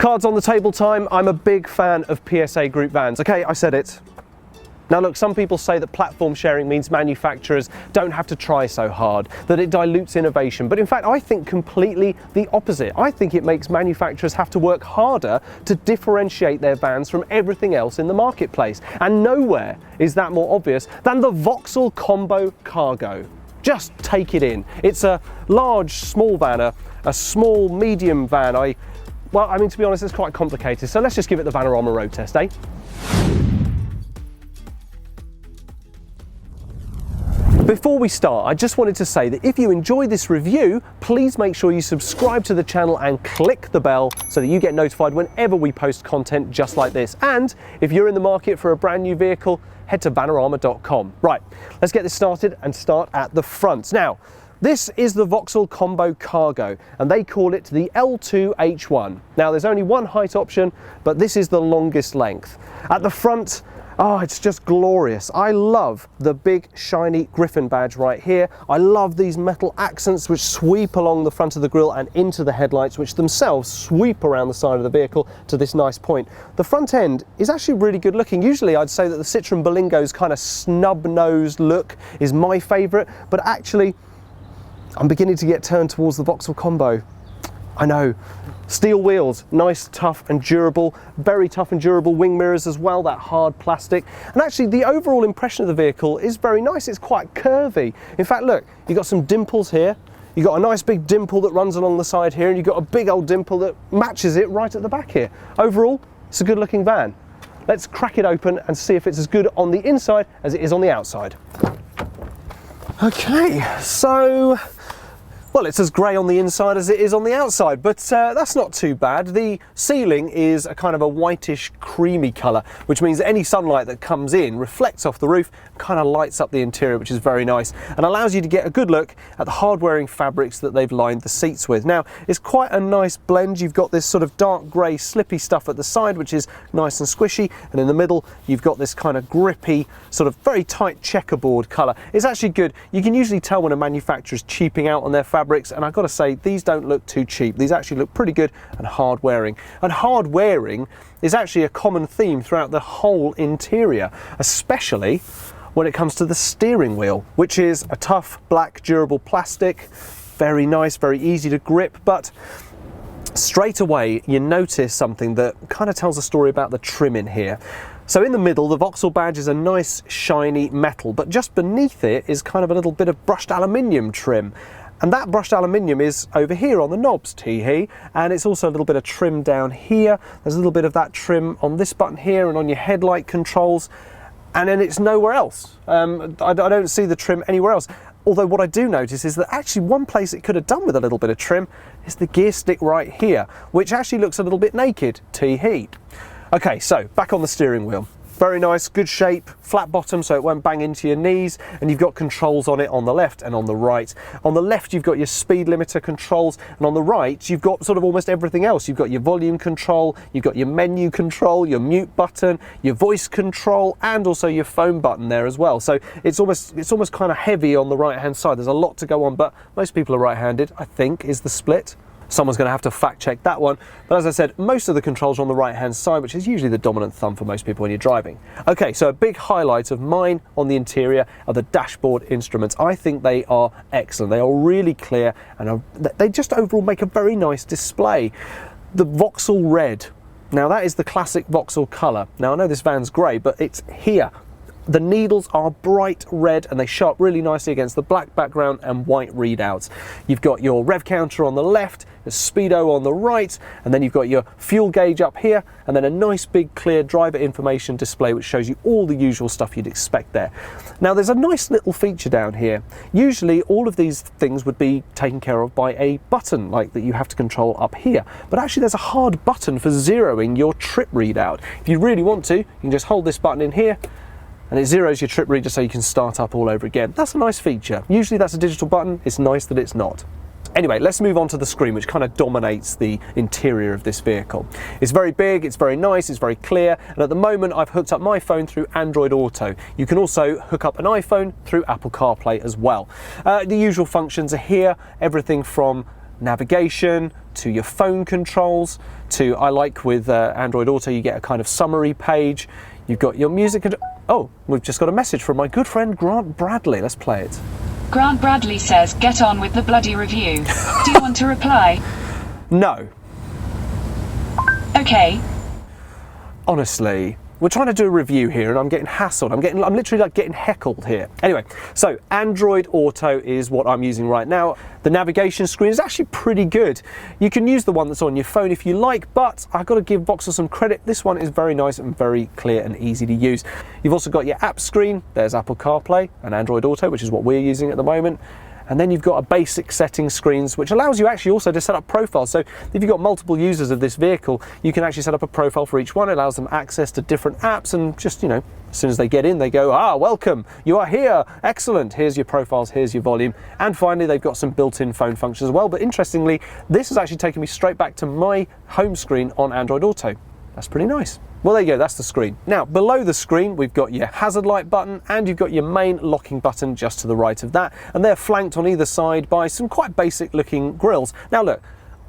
Cards on the table time. I'm a big fan of PSA Group vans. Okay, I said it. Now look, some people say that platform sharing means manufacturers don't have to try so hard, that it dilutes innovation, but in fact I think completely the opposite. I think it makes manufacturers have to work harder to differentiate their vans from everything else in the marketplace, and nowhere is that more obvious than the Vauxhall Combo Cargo. Just take it in. It's a large, small van, a small, medium van. Well, I mean, to be honest, it's quite complicated, so let's just give it the Vanarama Road Test, eh? Before we start, I just wanted to say that if you enjoy this review, please make sure you subscribe to the channel and click the bell so that you get notified whenever we post content just like this. And if you're in the market for a brand new vehicle, head to vanarama.com. Right, let's get this started and start at the front. Now, this is the Vauxhall Combo Cargo, and they call it the L2H1. Now, there's only one height option, but this is the longest length. At the front, oh, it's just glorious. I love the big shiny Griffin badge right here. I love these metal accents which sweep along the front of the grille and into the headlights, which themselves sweep around the side of the vehicle to this nice point. The front end is actually really good looking. Usually I'd say that the Citroen Berlingo's kind of snub-nosed look is my favourite, but actually I'm beginning to get turned towards the Vauxhall Combo. I know. Steel wheels, nice, tough and durable, very tough and durable wing mirrors as well, that hard plastic. And actually the overall impression of the vehicle is very nice. It's quite curvy. In fact, look, you've got some dimples here. You've got a nice big dimple that runs along the side here, and you've got a big old dimple that matches it right at the back here. Overall, it's a good looking van. Let's crack it open and see if it's as good on the inside as it is on the outside. Okay, so, well, it's as grey on the inside as it is on the outside, but that's not too bad. The ceiling is a kind of a whitish creamy colour, which means that any sunlight that comes in reflects off the roof, kind of lights up the interior, which is very nice, and allows you to get a good look at the hard-wearing fabrics that they've lined the seats with. Now, it's quite a nice blend. You've got this sort of dark grey slippy stuff at the side, which is nice and squishy, and in the middle you've got this kind of grippy, sort of very tight checkerboard colour. It's actually good. You can usually tell when a manufacturer's cheaping out on their fabrics, and I've got to say, these don't look too cheap. These actually look pretty good and hard wearing. And hard wearing is actually a common theme throughout the whole interior, especially when it comes to the steering wheel, which is a tough black durable plastic, very nice, very easy to grip, but straight away you notice something that kind of tells a story about the trim in here. So in the middle, the Vauxhall badge is a nice shiny metal, but just beneath it is kind of a little bit of brushed aluminium trim. And that brushed aluminium is over here on the knobs, tee-hee, and it's also a little bit of trim down here. There's a little bit of that trim on this button here and on your headlight controls, and then it's nowhere else. I don't see the trim anywhere else. Although what I do notice is that actually one place it could have done with a little bit of trim is the gear stick right here, which actually looks a little bit naked, tee-hee. Okay, so back on the steering wheel. Very nice, good shape, flat bottom so it won't bang into your knees, and you've got controls on it on the left and on the right. On the left you've got your speed limiter controls, and on the right you've got sort of almost everything else. You've got your volume control, you've got your menu control, your mute button, your voice control, and also your phone button there as well. So it's almost kind of heavy on the right hand side. There's a lot to go on, but most people are right-handed, I think, is the split. Someone's going to have to fact check that one, but as I said, most of the controls are on the right hand side, which is usually the dominant thumb for most people when you're driving. Okay, so a big highlight of mine on the interior are the dashboard instruments. I think they are excellent. They are really clear, and they just overall make a very nice display. The Vauxhall red, now that is the classic Vauxhall colour. Now I know this van's grey, but it's here. The needles are bright red and they show up really nicely against the black background and white readouts. You've got your rev counter on the left, the speedo on the right, and then you've got your fuel gauge up here, and then a nice big clear driver information display which shows you all the usual stuff you'd expect there. Now there's a nice little feature down here. Usually all of these things would be taken care of by a button like that you have to control up here, but actually there's a hard button for zeroing your trip readout. If you really want to, you can just hold this button in here and it zeroes your trip reader so you can start up all over again. That's a nice feature. Usually that's a digital button. It's nice that it's not. Anyway, let's move on to the screen, which kind of dominates the interior of this vehicle. It's very big, it's very nice, it's very clear, and at the moment I've hooked up my phone through Android Auto. You can also hook up an iPhone through Apple CarPlay as well. The usual functions are here, everything from navigation, to your phone controls, to, I like with Android Auto, you get a kind of summary page. You've got your music. Oh, we've just got a message from my good friend Grant Bradley. Let's play it. Grant Bradley says, "Get on with the bloody review." Do you want to reply? No. Okay. Honestly, we're trying to do a review here and I'm getting hassled. I'm literally like getting heckled here. Anyway, so Android Auto is what I'm using right now. The navigation screen is actually pretty good. You can use the one that's on your phone if you like, but I've got to give Vauxhall some credit. This one is very nice and very clear and easy to use. You've also got your app screen. There's Apple CarPlay and Android Auto, which is what we're using at the moment. And then you've got a basic settings screens, which allows you actually also to set up profiles. So if you've got multiple users of this vehicle, you can actually set up a profile for each one. It allows them access to different apps, and just, you know, as soon as they get in, they go, "Ah, welcome, you are here, excellent, here's your profiles, here's your volume." And finally, they've got some built-in phone functions as well. But interestingly, this has actually taken me straight back to my home screen on Android Auto. That's pretty nice. Well, there you go, that's the screen. Now, below the screen, we've got your hazard light button and you've got your main locking button just to the right of that. And they're flanked on either side by some quite basic looking grills. Now look,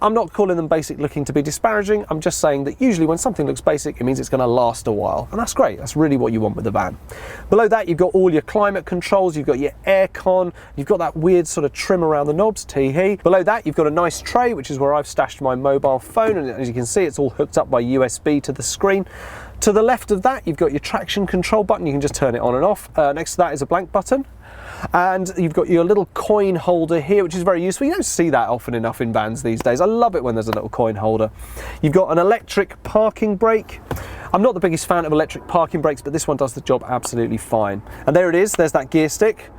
I'm not calling them basic looking to be disparaging. I'm just saying that usually when something looks basic, it means it's going to last a while. And that's great. That's really what you want with the van. Below that, you've got all your climate controls. You've got your aircon. You've got that weird sort of trim around the knobs, tee-hee. Below that, you've got a nice tray, which is where I've stashed my mobile phone. And as you can see, it's all hooked up by USB to the screen. To the left of that, you've got your traction control button. You can just turn it on and off. Next to that is a blank button. And you've got your little coin holder here, which is very useful. You don't see that often enough in vans these days. I love it when there's a little coin holder. You've got an electric parking brake. I'm not the biggest fan of electric parking brakes, but this one does the job absolutely fine. And there it is, there's that gear stick.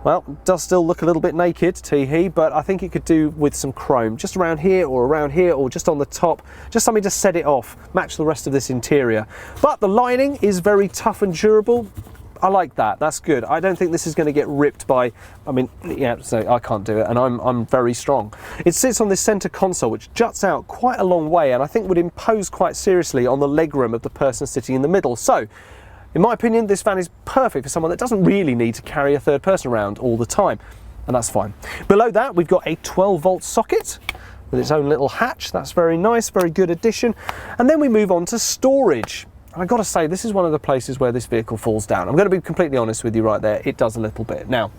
Well, it does still look a little bit naked, tee-hee, but I think it could do with some chrome. Just around here or just on the top. Just something to set it off, match the rest of this interior. But the lining is very tough and durable. I like that, that's good. I don't think this is going to get ripped by, I mean, yeah, so I can't do it, and I'm very strong. It sits on this centre console, which juts out quite a long way, and I think would impose quite seriously on the legroom of the person sitting in the middle. So, in my opinion, this van is perfect for someone that doesn't really need to carry a third person around all the time, and that's fine. Below that, we've got a 12-volt socket with its own little hatch. That's very nice, very good addition. And then we move on to storage. I've got to say, this is one of the places where this vehicle falls down. I'm going to be completely honest with you right there. It does a little bit. Now,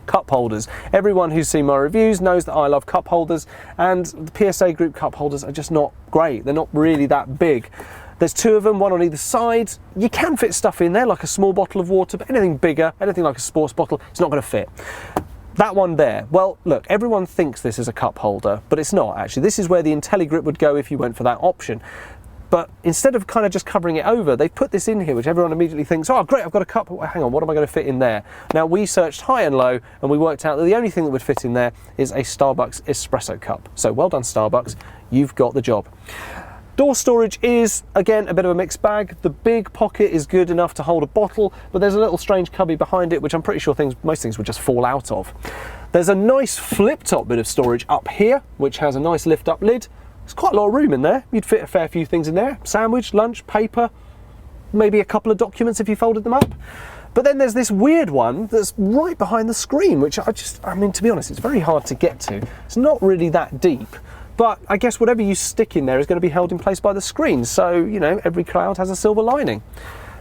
cup holders. Everyone who's seen my reviews knows that I love cup holders, and the PSA Group cup holders are just not great. They're not really that big. There's two of them, one on either side. You can fit stuff in there, like a small bottle of water, but anything bigger, anything like a sports bottle, it's not going to fit. That one there, well, look, everyone thinks this is a cup holder, but it's not actually. This is where the IntelliGrip would go if you went for that option. But instead of kind of just covering it over, they've put this in here, which everyone immediately thinks, oh great, I've got a cup, hang on, what am I going to fit in there? Now, we searched high and low, and we worked out that the only thing that would fit in there is a Starbucks espresso cup. So well done, Starbucks, you've got the job. Door storage is, again, a bit of a mixed bag. The big pocket is good enough to hold a bottle, but there's a little strange cubby behind it, which I'm pretty sure most things would just fall out of. There's a nice flip-top bit of storage up here, which has a nice lift-up lid. There's quite a lot of room in there. You'd fit a fair few things in there. Sandwich, lunch, paper, maybe a couple of documents if you folded them up. But then there's this weird one that's right behind the screen, which I mean, to be honest, it's very hard to get to. It's not really that deep, but I guess whatever you stick in there is going to be held in place by the screen. So, you know, every cloud has a silver lining.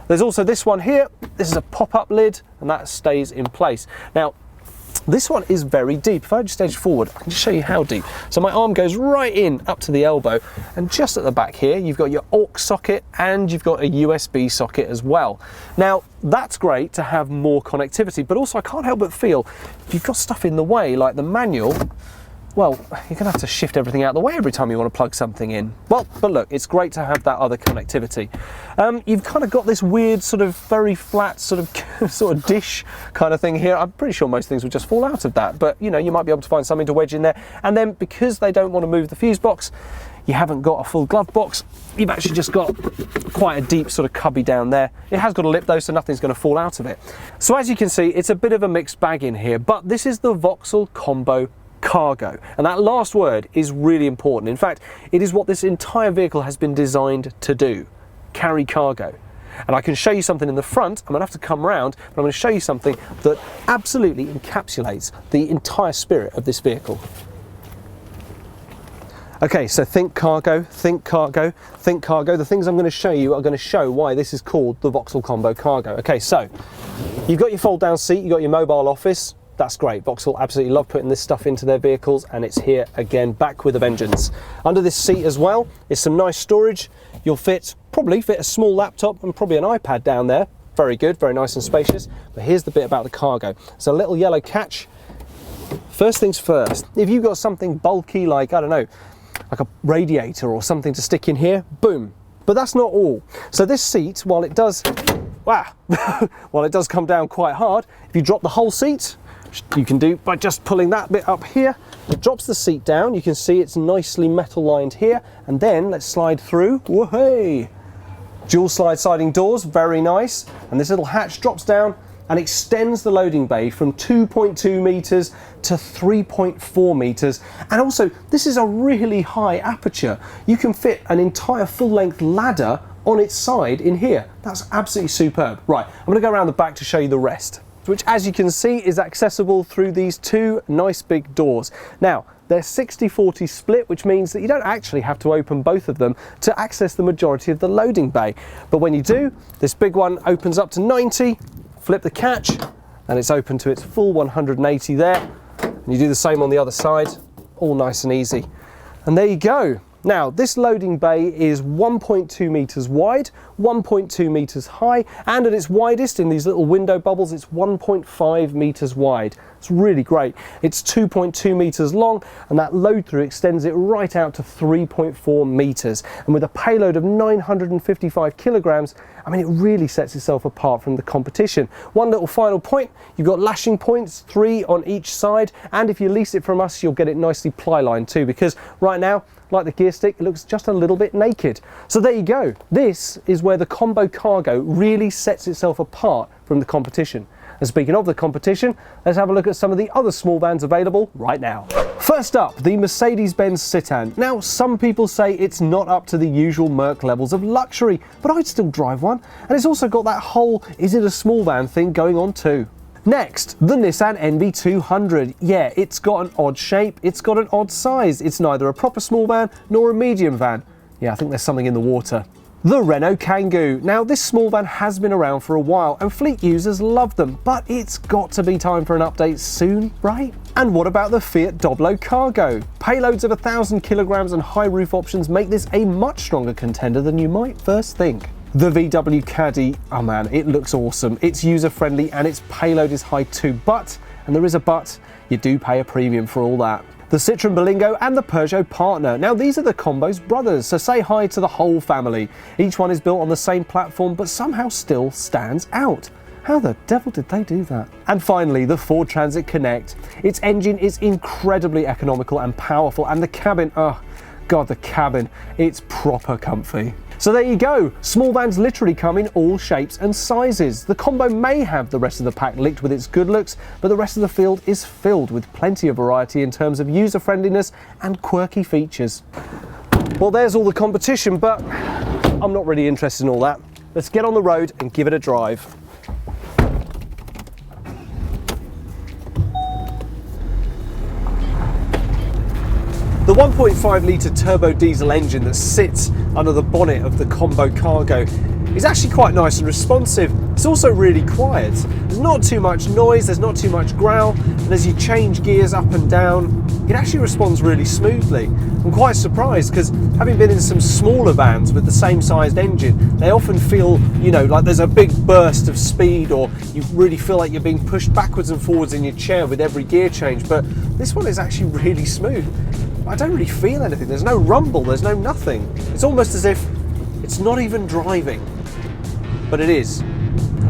There's also this one here. This is a pop-up lid, and that stays in place. Now, this one is very deep. If I just edge forward, I can just show you how deep. So my arm goes right in up to the elbow, and just at the back here, you've got your aux socket and you've got a USB socket as well. Now, that's great to have more connectivity, but also I can't help but feel if you've got stuff in the way, like the manual, well, you're going to have to shift everything out of the way every time you want to plug something in. Well, but look, it's great to have that other connectivity. You've kind of got this weird sort of very flat sort of dish kind of thing here. I'm pretty sure most things would just fall out of that, but you know, you might be able to find something to wedge in there. And then because they don't want to move the fuse box, you haven't got a full glove box. You've actually just got quite a deep sort of cubby down there. It has got a lip though, so nothing's going to fall out of it. So as you can see, it's a bit of a mixed bag in here, but this is the Vauxhall Combo Cargo, and that last word is really important. In fact, it is what this entire vehicle has been designed to do: carry cargo. And I can show you something in the front. I'm going to have to come round, but I'm going to show you something that absolutely encapsulates the entire spirit of this vehicle. Okay, so think cargo, think cargo, think cargo. The things I'm going to show you are going to show why this is called the Vauxhall Combo Cargo. Okay, so you've got your fold down seat, you've got your mobile office. That's great. Vauxhall absolutely love putting this stuff into their vehicles, and it's here again, back with a vengeance. Under this seat as well is some nice storage. You'll probably fit a small laptop and probably an iPad down there. Very good, very nice and spacious. But here's the bit about the cargo. It's a little yellow catch. First things first, if you've got something bulky like, I don't know, like a radiator or something to stick in here, boom. But that's not all. So this seat, while it does come down quite hard, if you drop the whole seat, you can do by just pulling that bit up here. It drops the seat down. You can see it's nicely metal lined here. And then let's slide through. Whoa-hey! Dual sliding doors, very nice. And this little hatch drops down and extends the loading bay from 2.2 meters to 3.4 meters. And also, this is a really high aperture. You can fit an entire full-length ladder on its side in here. That's absolutely superb. Right, I'm gonna go around the back to show you the rest, which, as you can see, is accessible through these two nice big doors. Now, they're 60-40 split, which means that you don't actually have to open both of them to access the majority of the loading bay. But when you do, this big one opens up to 90, flip the catch, and it's open to its full 180 there. And you do the same on the other side, all nice and easy. And there you go. Now, this loading bay is 1.2 meters wide, 1.2 meters high, and at its widest, in these little window bubbles, it's 1.5 meters wide. It's really great. It's 2.2 meters long, and that load through extends it right out to 3.4 meters. And with a payload of 955 kilograms, I mean, it really sets itself apart from the competition. One little final point, you've got lashing points, 3 on each side, and if you lease it from us, you'll get it nicely ply-lined too, because right now, like the gear stick, it looks just a little bit naked. So there you go. This is where the Combo Cargo really sets itself apart from the competition. And speaking of the competition, let's have a look at some of the other small vans available right now. First up, the Mercedes-Benz Citan. Now, some people say it's not up to the usual Merc levels of luxury, but I'd still drive one. And it's also got that whole, is it a small van thing going on too. Next, the Nissan NV200. Yeah, it's got an odd shape, it's got an odd size. It's neither a proper small van nor a medium van. Yeah, I think there's something in the water. The Renault Kangoo. Now, this small van has been around for a while and fleet users love them, but it's got to be time for an update soon, right? And what about the Fiat Doblo Cargo? Payloads of 1,000 kilograms and high roof options make this a much stronger contender than you might first think. The VW Caddy, oh man, it looks awesome. It's user-friendly and its payload is high too, but, and there is a but, you do pay a premium for all that. The Citroën Berlingo and the Peugeot Partner. Now, these are the Combo's brothers, so say hi to the whole family. Each one is built on the same platform, but somehow still stands out. How the devil did they do that? And finally, the Ford Transit Connect. Its engine is incredibly economical and powerful, and the cabin, oh God, the cabin, it's proper comfy. So there you go, small vans literally come in all shapes and sizes. The Combo may have the rest of the pack licked with its good looks, but the rest of the field is filled with plenty of variety in terms of user friendliness and quirky features. Well, there's all the competition, but I'm not really interested in all that. Let's get on the road and give it a drive. The 1.5 litre turbo diesel engine that sits under the bonnet of the Combo Cargo is actually quite nice and responsive. It's also really quiet. There's not too much noise, there's not too much growl, and as you change gears up and down, it actually responds really smoothly. I'm quite surprised because having been in some smaller vans with the same sized engine, they often feel, you know, like there's a big burst of speed, or you really feel like you're being pushed backwards and forwards in your chair with every gear change, but this one is actually really smooth. I don't really feel anything. There's no rumble, there's no nothing. It's almost as if it's not even driving, but it is.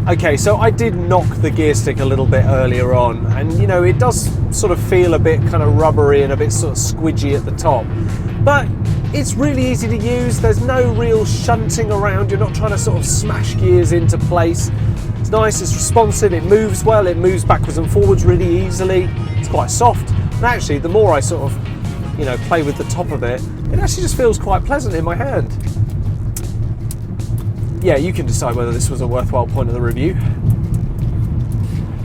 Okay, so I did knock the gear stick a little bit earlier on, and you know, it does sort of feel a bit kind of rubbery and a bit sort of squidgy at the top, but it's really easy to use. There's no real shunting around. You're not trying to sort of smash gears into place. It's nice, it's responsive, it moves well, it moves backwards and forwards really easily. It's quite soft, and actually the more I sort of, you know, play with the top of it, it actually just feels quite pleasant in my hand. Yeah, you can decide whether this was a worthwhile point of the review.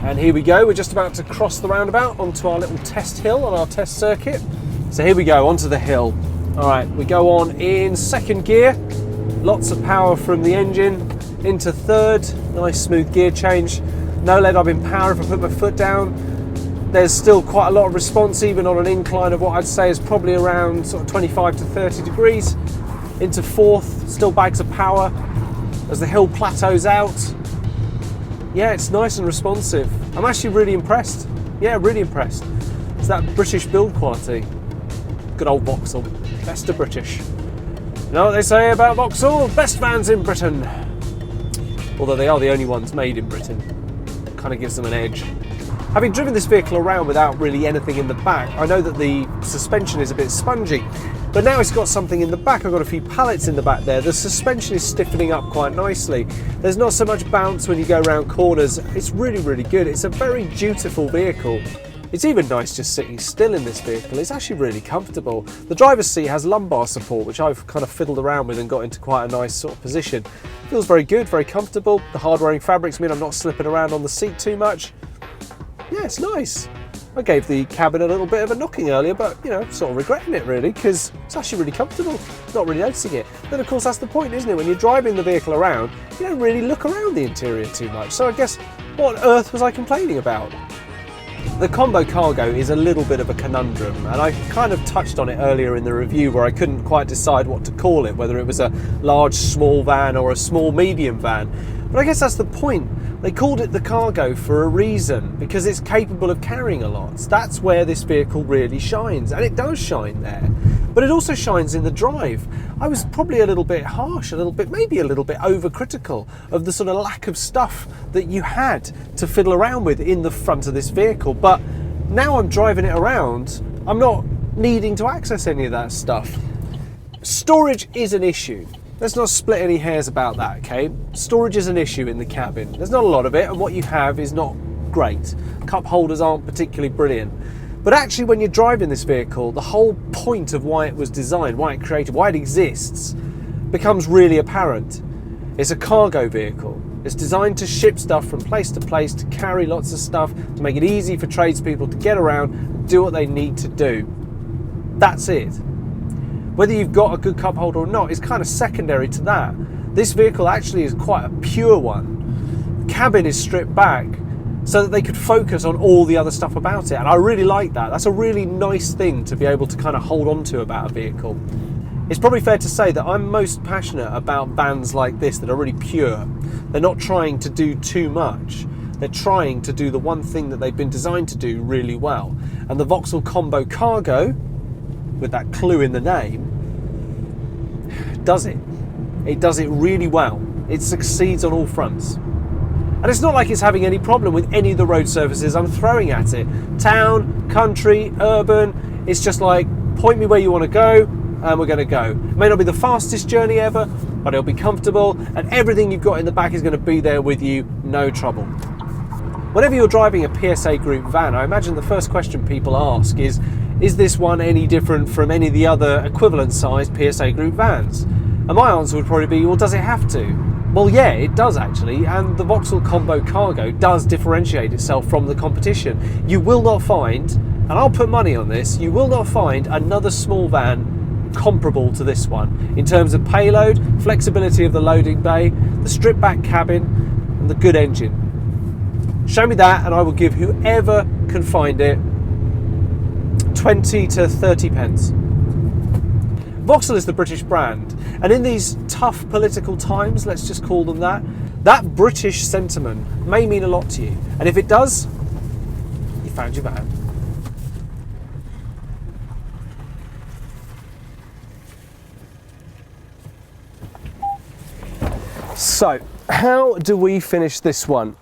And here we go, we're just about to cross the roundabout onto our little test hill on our test circuit. So here we go, onto the hill. All right, we go on in second gear. Lots of power from the engine. Into third, nice smooth gear change. No let up in power if I put my foot down. There's still quite a lot of response, even on an incline of what I'd say is probably around sort of 25 to 30 degrees. Into fourth, still bags of power as the hill plateaus out. Yeah, it's nice and responsive. I'm actually really impressed. Yeah, really impressed. It's that British build quality. Good old Vauxhall, best of British. You know what they say about Vauxhall? Best vans in Britain. Although they are the only ones made in Britain. Kind of gives them an edge. Having driven this vehicle around without really anything in the back, I know that the suspension is a bit spongy, but now it's got something in the back. I've got a few pallets in the back there. The suspension is stiffening up quite nicely. There's not so much bounce when you go around corners. It's really, really good. It's a very dutiful vehicle. It's even nice just sitting still in this vehicle. It's actually really comfortable. The driver's seat has lumbar support, which I've kind of fiddled around with and got into quite a nice sort of position. Feels very good, very comfortable. The hard-wearing fabrics mean I'm not slipping around on the seat too much. Yeah, it's nice. I gave the cabin a little bit of a knocking earlier, but, you know, sort of regretting it really, because it's actually really comfortable. Not really noticing it. Then, of course, that's the point, isn't it? When you're driving the vehicle around, you don't really look around the interior too much. So I guess, what on earth was I complaining about? The Combo Cargo is a little bit of a conundrum, and I kind of touched on it earlier in the review where I couldn't quite decide what to call it, whether it was a large small van or a small medium van. But I guess that's the point. They called it the Cargo for a reason, because it's capable of carrying a lot. That's where this vehicle really shines, and it does shine there. But it also shines in the drive. I was probably a little bit harsh, maybe a little bit overcritical of the sort of lack of stuff that you had to fiddle around with in the front of this vehicle. But now I'm driving it around, I'm not needing to access any of that stuff. Storage is an issue. Let's not split any hairs about that, okay? Storage is an issue in the cabin. There's not a lot of it, and what you have is not great. Cup holders aren't particularly brilliant. But actually, when you're driving this vehicle, the whole point of why it was designed, why it created, why it exists, becomes really apparent. It's a cargo vehicle. It's designed to ship stuff from place to place, to carry lots of stuff, to make it easy for tradespeople to get around and do what they need to do. That's it. Whether you've got a good cup holder or not is kind of secondary to that. This vehicle actually is quite a pure one. The cabin is stripped back so that they could focus on all the other stuff about it, and I really like that. That's a really nice thing to be able to kind of hold on to about a vehicle. It's probably fair to say that I'm most passionate about vans like this that are really pure. They're not trying to do too much. They're trying to do the one thing that they've been designed to do really well. And the Vauxhall Combo Cargo, with that clue in the name, does it. It does it really well. It succeeds on all fronts. And it's not like it's having any problem with any of the road surfaces I'm throwing at it. Town, country, urban, it's just like, point me where you want to go, and we're going to go. It may not be the fastest journey ever, but it'll be comfortable, and everything you've got in the back is going to be there with you, no trouble. Whenever you're driving a PSA Group van, I imagine the first question people ask is this one any different from any of the other equivalent sized PSA Group vans? And my answer would probably be, well, does it have to? Well, yeah, it does actually, and the Vauxhall Combo Cargo does differentiate itself from the competition. You will not find, and I'll put money on this, you will not find another small van comparable to this one in terms of payload, flexibility of the loading bay, the stripped back cabin, and the good engine. Show me that and I will give whoever can find it 20 to 30 pence. Vauxhall is the British brand, and in these tough political times, let's just call them that British sentiment may mean a lot to you. And if it does, you found your van. So, how do we finish this one?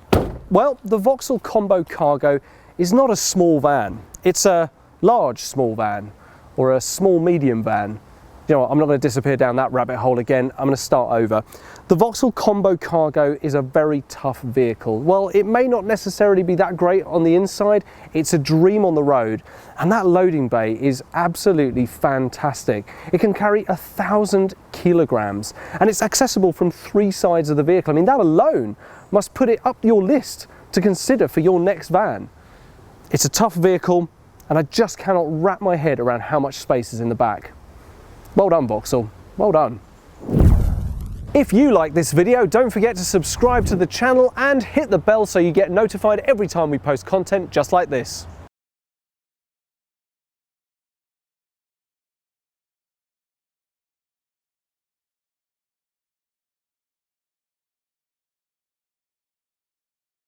Well, the Vauxhall Combo Cargo is not a small van. It's a large small van, or a small medium van. You know what, I'm not going to disappear down that rabbit hole again. I'm going to start over. The Vauxhall Combo Cargo is a very tough vehicle. Well, it may not necessarily be that great on the inside. It's a dream on the road. And that loading bay is absolutely fantastic. It can carry 1,000 kilograms, and it's accessible from 3 sides of the vehicle. I mean, that alone must put it up your list to consider for your next van. It's a tough vehicle, and I just cannot wrap my head around how much space is in the back. Well done, Vauxhall. Well done. If you like this video, don't forget to subscribe to the channel and hit the bell so you get notified every time we post content just like this.